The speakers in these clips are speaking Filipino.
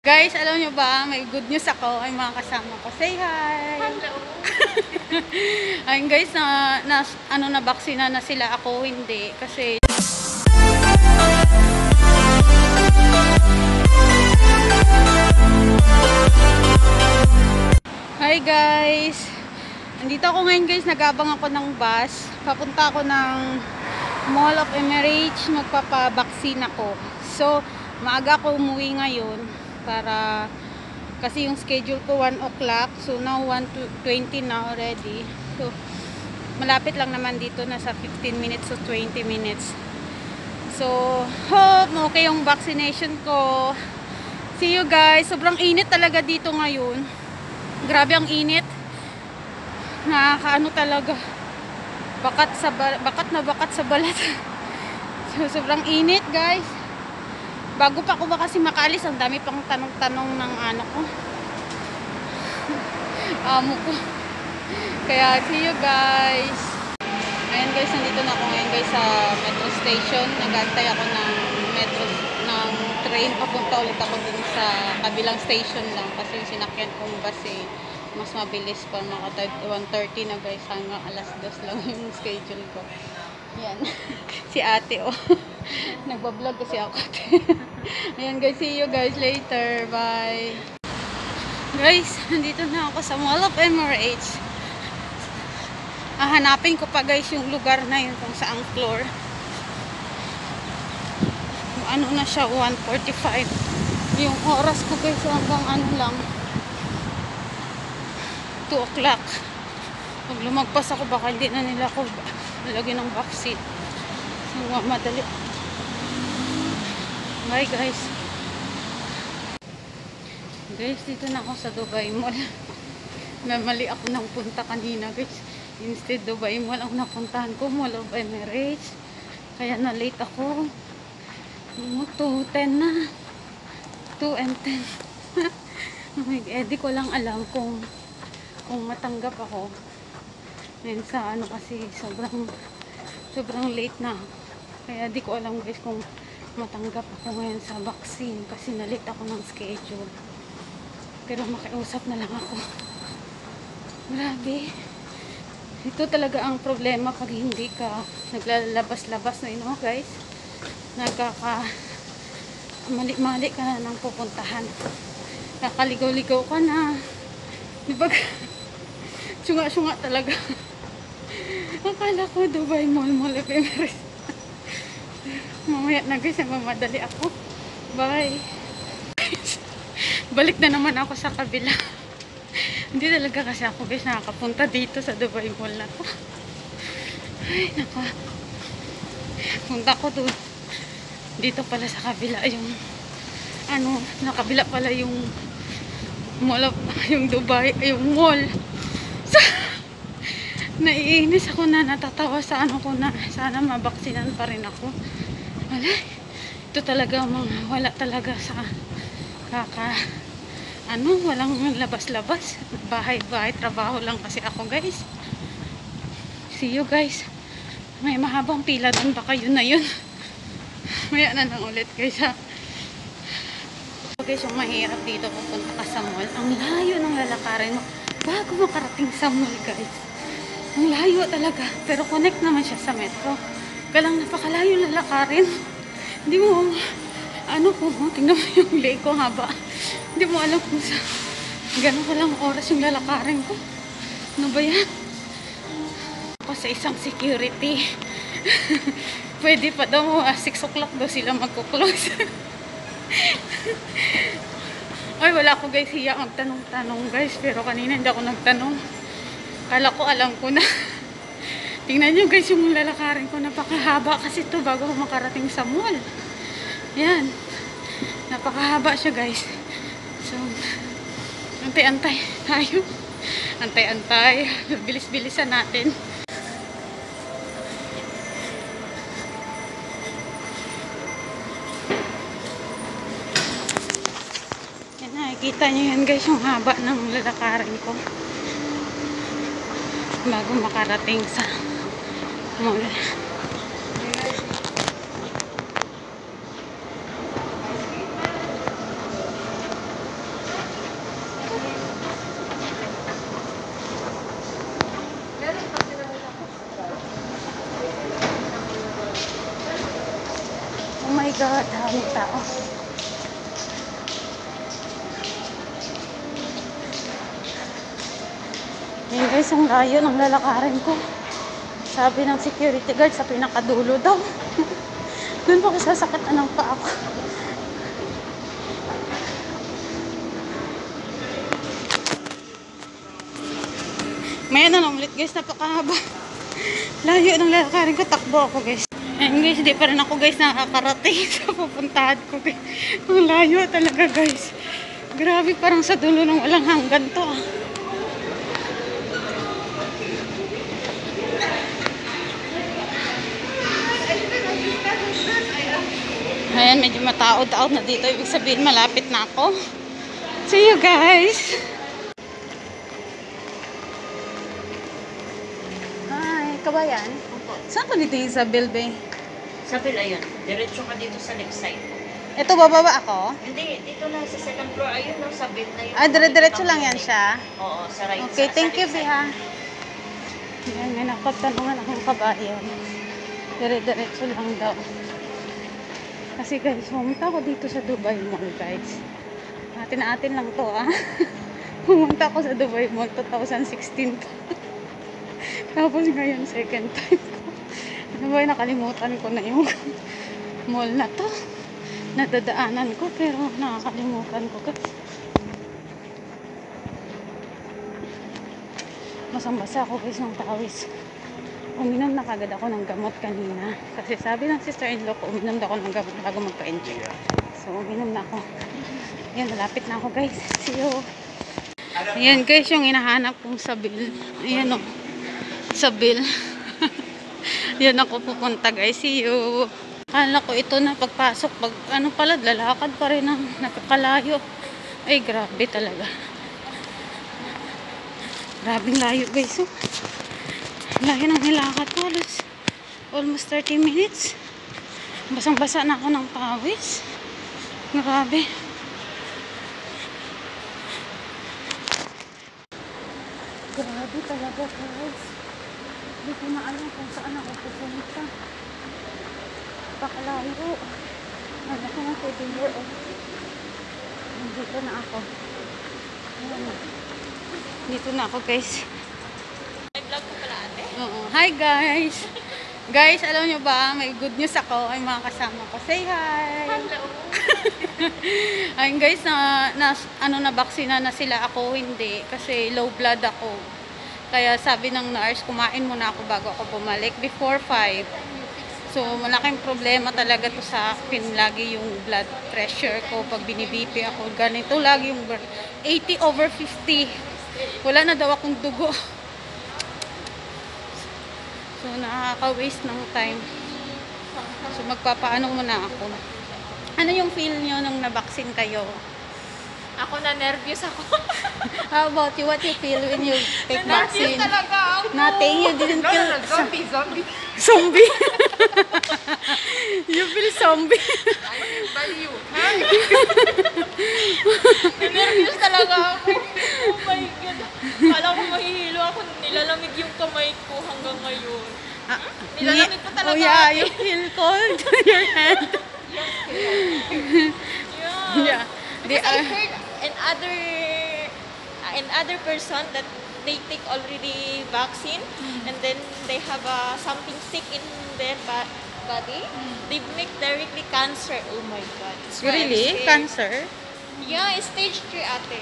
Guys, alam nyo ba, may good news ako ay mga kasama ko. Say hi! Hello! Ayun guys, na baksina na sila, ako hindi. Kasi hi guys! Andito ako ngayon guys, nag-abang ako ng bus. Papunta ako ng Mall of Emirates, magpapabaksin ako. So, maaga ako umuwi ngayon para kasi yung schedule ko 1 o'clock. So, now 1:20 na already. So, malapit lang naman dito, nasa 15 minutes to 20 minutes. So, hope okay yung vaccination ko. See you guys. Sobrang init talaga dito ngayon. Grabe ang init. Nakakaano talaga. Bakat sa balat. So, sobrang init, guys. Bago pa ako ba kasi makaalis, ang dami pang tanong-tanong ng ano ko. Amo ko. Kaya, see you guys. Ayan guys, nandito na ako ngayon guys sa metro station. Nag-aantay ako ng metro, ng train. Papunta ulit ako dun sa kabilang station lang. Kasi yung sinakyan kong bus mas mabilis pa. Mga 1:30 na guys. Hanggang alas 2 lang yung schedule ko. Yan. Si ate oh. Nagbablog kasi ako. Ayan guys, see you guys later. Bye. Guys, nandito na ako sa Mall of Emirates. Hanapin ko pa guys yung lugar na yun kung saang floor. Ano na siya, 1:45. Yung oras ko guys hanggang ano lang, 2 o'clock. Pag lumagpas ako baka hindi na nila ako lagyan ng vaccine. So, madali. Bye guys. Guys, dito na ako sa Dubai Mall. Mali ako nang punta kanina guys. Instead Dubai Mall ang napuntahan ko, Mall of Emirates. Kaya na late ako. 2:10 na. 2 and 10. Di ko lang alam kung matanggap ako. Ngayon sa ano kasi sobrang late na. Kaya di ko alam guys kung matanggap ako ngayon sa vaccine kasi na-late ako ng schedule. Pero makiusap na lang ako. Grabe. Ito talaga ang problema pag hindi ka naglalabas-labas na yun, guys. Mali-mali ka na ng pupuntahan. Nakaligaw-ligaw ka na. Diba? Sunga-sunga talaga. Akala ko Dubai Mall of Emirates. Mamaya na guys, nagmamadali ako. Bye. Balik na naman ako sa kabila. Hindi talaga kasi ako guys nakakapunta dito sa Dubai Mall na to. Ay, naka. Punta ko to. Dito pala sa kabila yung nakabila pala yung mall of, yung Dubai, yung mall. So, naiinis ako na natatawa sa ano ko na sana mabaksinan pa rin ako. Wala. Ito talaga wala talaga sa walang labas-labas. Bahay-bahay, trabaho lang kasi ako guys. See you guys. May mahabang pila dun, baka yun na yun. Maya na lang ulit guys ha. Guys, yung mahirap dito pupunta ka sa mall. Ang layo ng lalakarin mo bago makarating sa mall guys. Ang layo talaga. Pero connect naman siya sa metro. Kalang napakalayo lalakarin. Hindi mo, tingnan mo yung leg ko haba. Hindi mo alam kung sa gano'n ka lang oras yung lalakarin ko. Ano ba yan? Ako sa isang security. Pwede pa daw, 6 o'clock daw sila magkuklose. Ay, wala ko guys, hiya magtanong-tanong guys. Pero kanina hindi ako nagtanong. Kala ko alam ko na. Tingnan nyo guys yung lalakarin ko. Napakahaba kasi ito bago ko makarating sa mall. Yan. Napakahaba siya guys. So, antay-antay tayo. Antay-antay. Bilis-bilisan natin. Yan, nakikita nyo yan guys yung haba ng lalakarin ko. Bago makarating sa mall. God, daming tao. Yan guys, ang layo ng lalakarin ko. Sabi ng security guard sa pinakadulo daw. Doon pa ko sasakatan ng paa ko. May ano lang ulit guys, napakahaba. Layo ng lalakarin ko, takbo ako guys. Ayun guys, di pa rin ako guys nakakarating sa pupuntahan ko guys. Ang layo talaga guys. Grabe, parang sa dulo ng walang hanggan to ah. Ayan, medyo mataod-taod na dito. Ibig sabihin, malapit na ako. See you guys! Hi, kabayan? Saan ko dito Isabel, be? Isabel, ayun. Diretso ka dito sa left side. Ito, bababa ako? Hindi, dito na sa second floor. Ayun, no, Isabel na yun. Ah, dire-diretso lang yan siya? Oo, sa right. Okay, thank you, left be, side. ha? Ayan, may napagtanungan akong kabayan. Dire-diretso lang daw. Kasi guys, pumunta ako dito sa Dubai Mall, guys. Atin-atin lang to, ah. Pumunta ako sa Dubai Mall 2016 pa. Tapos ngayon, second time ko. Ano ba, nakalimutan ko na yung mall na to. Nadadaanan ko, pero nakakalimutan ko, guys. Basang-basa ako, guys, ng pawis. Uminom na kagad ako ng gamot kanina. Kasi sabi ng sister-in-law ko, uminom na ako ng gamot bago magpa-enjoy. So, uminom na ako. Ayan, malapit na ako guys. See you. Ayan guys, yung hinahanap kong sabil. Ayan o. Sabil. Ayan ako pupunta guys. See you. Akala ko ito na pagpasok. Pag ano pala, lalakad pa rin ang nakakalayo. Ay, grabe talaga. Grabing layo guys. Oh. Layo ng nilakad ko. Almost 30 minutes. Basang-basa na ako ng pawis. Grabe. Grabe talaga guys. Hindi ko na alam kung saan ako pupunta. Pakalayo. Ano ko na pwede mo. Dito na ako. Ayan. Dito na ako guys. Vlog ko pala ate. Oo. Hi guys! Guys, alam nyo ba, may good news ako. Ay mga kasama ko. Say hi! Hello! Ayun guys, na-vaccina na sila. Ako hindi. Kasi low blood ako. Kaya sabi ng nurse, kumain muna ako bago ako bumalik. Before 5. So, malaking problema talaga to sa akin. Lagi yung blood pressure ko. Pag binibipi ako, ganito lagi yung 80/50. Wala na daw akong dugo. So, nakaka-waste ng time. So, magpapaano muna ako. Ano yung feel nyo nung na-vaccine kayo? Ako na nervous ako. How about you? What you feel when you take vaccine? Nervous talaga ako. Nothing? You didn't feel... Zombie. Zombie? You feel zombie? Baliw. Nervous talaga ako. Oh my God. Kala ko mahihilo ako. Nilalamig yung kamay ko hanggang ngayon. Nilalamig pa talaga Oh yeah, ako. you feel cold to your hand. Yeah. Yeah. They Because I are... heard another person that they take already vaccine and then they have something sick in their body. They make directly cancer. Oh my God. That's why I'm Really? scared. Cancer? Yeah, it's stage 3 ate.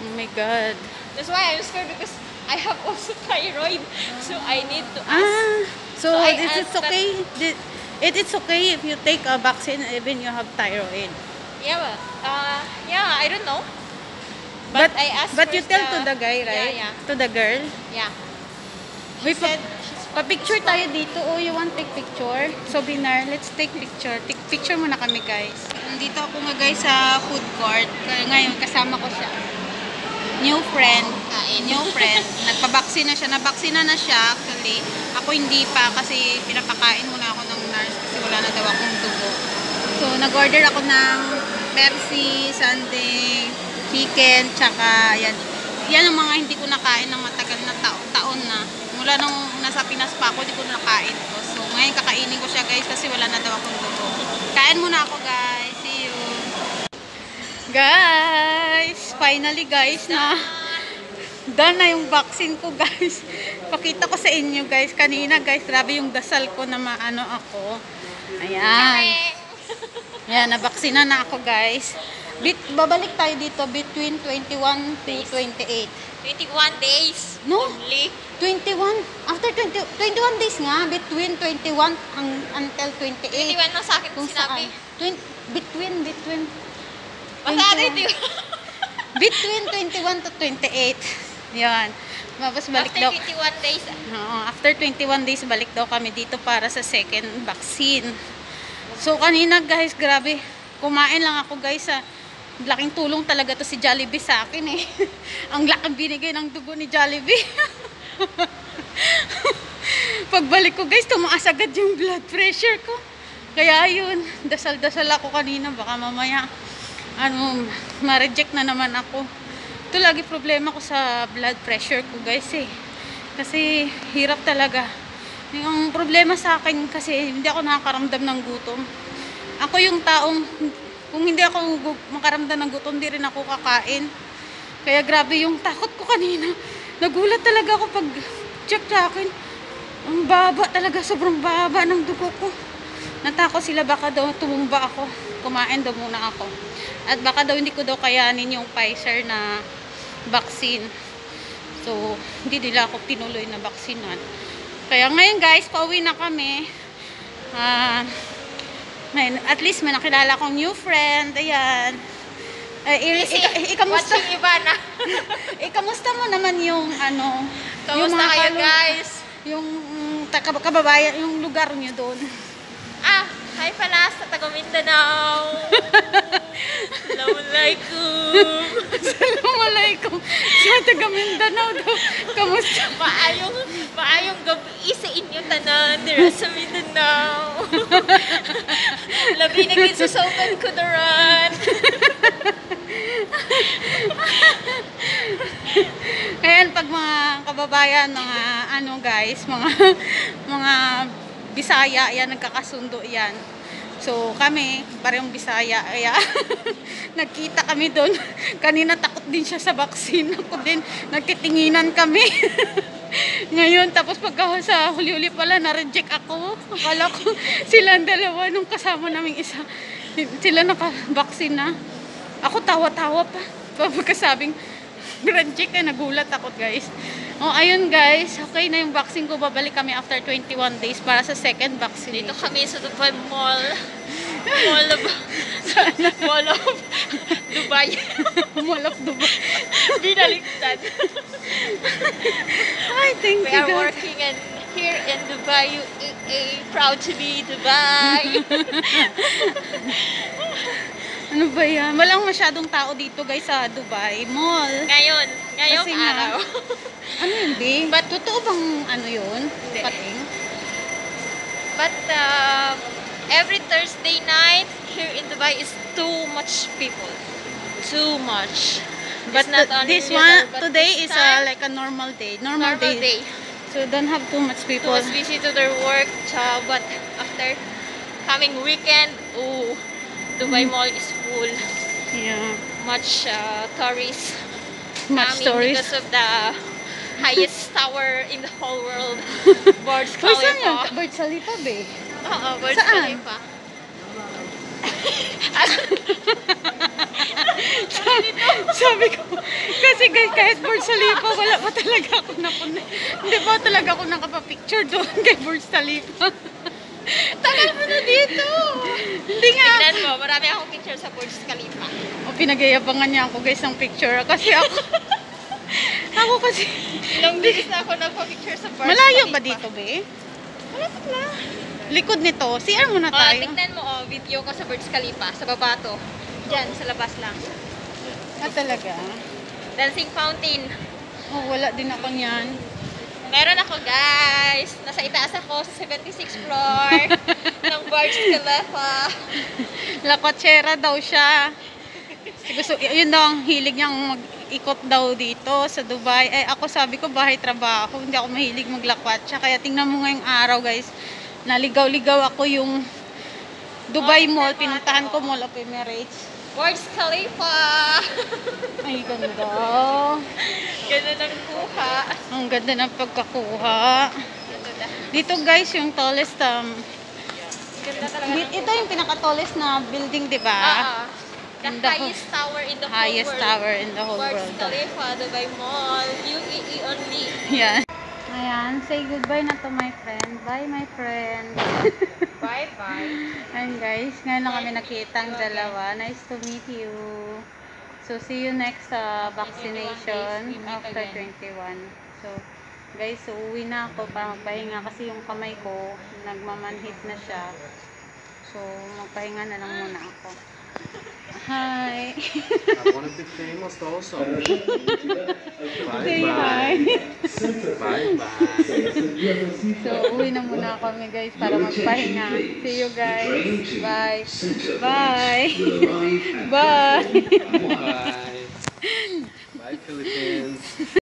Oh my God. That's why I'm scared because I have also thyroid. So I need to ask. Ah, so So I it is asked okay. It is okay if you take a vaccine even you have thyroid. Yeah, well, yeah, I don't know. But I asked But you first tell to the guy, right? Yeah, To the girl. yeah. We She said she's pa-picture tayo dito. Oh, you want take picture? So, Binar, let's take picture. Take picture muna kami, guys. Nandito ako nga, guys, sa food court. Ngayon, kasama ko siya. New friend. New friend. Nagpa-vaccine na siya. Nabaksina na siya, actually. Ako hindi pa kasi pinapakain muna ako ng nurse kasi wala na daw akong dugo. So, nag-order ako ng Pepsi, sundae, chicken, tsaka yan. Yan ang mga hindi ko nakain ng matagal na taon na. Mula nung nasa Pinas pa ako, hindi ko nakain ko. So, Ngayon kakainin ko siya guys kasi wala na daw akong dugo. Kain muna ako guys. See you. Guys, finally guys na done na yung vaccine ko guys. Pakita ko sa inyo guys. Kanina guys, grabe yung dasal ko na maano ako. Ayan. Ayan, nabaksina na ako guys. Babalik tayo dito between 21 to 28. 21 days No? only. 21. After 21 days nga. Between 21 until 28. 21 na sa akin Kung sinabi. saan. Between. Basta 21. Between 21 to 28. Yan. Tapos balik After daw. 21 days. Oo, after 21 days, balik daw kami dito para sa second vaccine. So, kanina guys, grabe. Kumain lang ako guys sa laking tulong talaga to si Jollibee sa akin eh. Ang laking binigay ng dugo ni Jollibee. Pagbalik ko guys, tumaas agad yung blood pressure ko. Kaya yun, dasal-dasal ako kanina. Baka mamaya, ma-reject na naman ako. Ito lagi problema ko sa blood pressure ko guys eh. Kasi hirap talaga. Yung problema sa akin kasi hindi ako nakakaramdam ng gutom. Ako yung taong, kung hindi ako makaramdam ng gutom, hindi rin ako kakain. Kaya grabe yung takot ko kanina. Nagulat talaga ako pag check sa akin. Ang baba talaga, sobrang baba ng dugo ko. Natakot sila baka daw tumumba ako. Kumain daw muna ako. At baka daw hindi ko daw kayanin yung Pfizer na vaccine. So, hindi nila ako tinuloy na vaksinan. Kaya ngayon guys, pauwi na kami. At least may nakilala akong new friend. Ayan. Ikamusta? Watching Ivana. Ikamusta mo naman yung yung Kamusta mga kayo guys? yung kababayan, yung lugar niyo doon. Hi pala sa taga Mindanao. Assalamualaikum. Assalamualaikum. Sa taga Mindanao daw. Kamusta? Maayong gabi sa inyo tanan dira sa Mindanao. Labi na gid sa Sultan Kudarat. Ayan, pag mga kababayan, mga guys, mga Bisaya, ayan, nagkakasundo yan. So, kami, parehong Bisaya, kaya nagkita kami doon. Kanina takot din siya sa vaccine. Ako din, nagtitinginan kami. Ngayon, tapos pagka sa huli-huli pala, na-reject ako. Akala ko silang dalawa nung kasama naming isa. Sila naka-vaccine na. Ako tawa-tawa pa. Pagkasabing, reject eh, nagulat ako guys. Oh, ayun guys, okay na yung vaccine ko. Babalik kami after 21 days para sa second vaccine. Dito kami sa Dubai Mall. Mall of Dubai. Mall of Dubai. Binaliktad. Ay, thank We you are God. working here in Dubai, UAE. Proud to be Dubai. Ano ba yan? Walang masyadong tao dito guys sa Dubai Mall. Ngayong Kasi nga, araw. Ano yun, be? But- Totoo bang ano yun? Hindi. Pating? But every Thursday night here in Dubai is too much people. Too much. But not only this in one, Dubai, but today this is time, like a normal day. normal day. So don't have too much Too people. much busy to their work. But after coming weekend, Dubai Mall is full. Yeah. Much tourists Much coming stories. because of the highest tower in the whole world, Burj Uy, saan yun? Khalifa. Burj Khalifa, be? Oo, Burj Saan? Khalifa. Sabi ko, kasi guys, kahit Burj Khalifa, wala pa talaga ako napunta. Hindi pa talaga ako nakapapicture doon kay Burj Khalifa. Tagal mo na dito! Hindi nga. Tignan mo, marami akong picture sa Burj Khalifa. O, pinagayabangan niya ako guys ng picture. Kasi ako kasi, Ilang beses na ako nagpa-picture sa Burj malayo Khalifa. ba dito, be? Malapit na. Likod nito, CR muna tayo. Tignan mo, video ko sa Burj Khalifa, sa baba to. Diyan, sa labas lang. Ah, talaga? Dancing fountain. Oh, wala din ako niyan. Meron ako, guys. Nasa itaas ako sa 76th floor ng Burj Khalifa. La Cochera daw siya. Gusto, yun daw ang hilig niyang mag-ikot daw dito sa Dubai. Eh, ako sabi ko, bahay trabaho. Hindi ako mahilig maglakwatsa. Kaya tingnan mo ngayong araw, guys. naligaw-ligaw ako yung Dubai Mall. Pinuntahan ko Mall of Emirates. Burj Khalifa! Ay, ganda. Ganda ng kuha. Ang ganda ng pagkakuha. Ganda. Dito guys, yung tallest, Ganda talaga ng ito yung pinaka-tallest na building, di ba? The In the highest tower in the whole Highest world. tower in the whole Burj world. Khalifa, Dubai Mall, UAE only. Yan. Ayan, say goodbye na to my friend. Bye my friend. Bye-bye. Ayan guys, ngayon lang kami nakita ang dalawa. Nice to meet you. So see you next vaccination after 21. So guys, uuwi na ako para magpahinga kasi yung kamay ko nagmamanhid na siya. So magpahinga na lang muna ako. Hi. I want to be famous also. Say hi. Bye bye. So, uwi na muna kami guys para magpahinga. See you guys. Bye. Bye. Bye. Bye. Bye Philippines.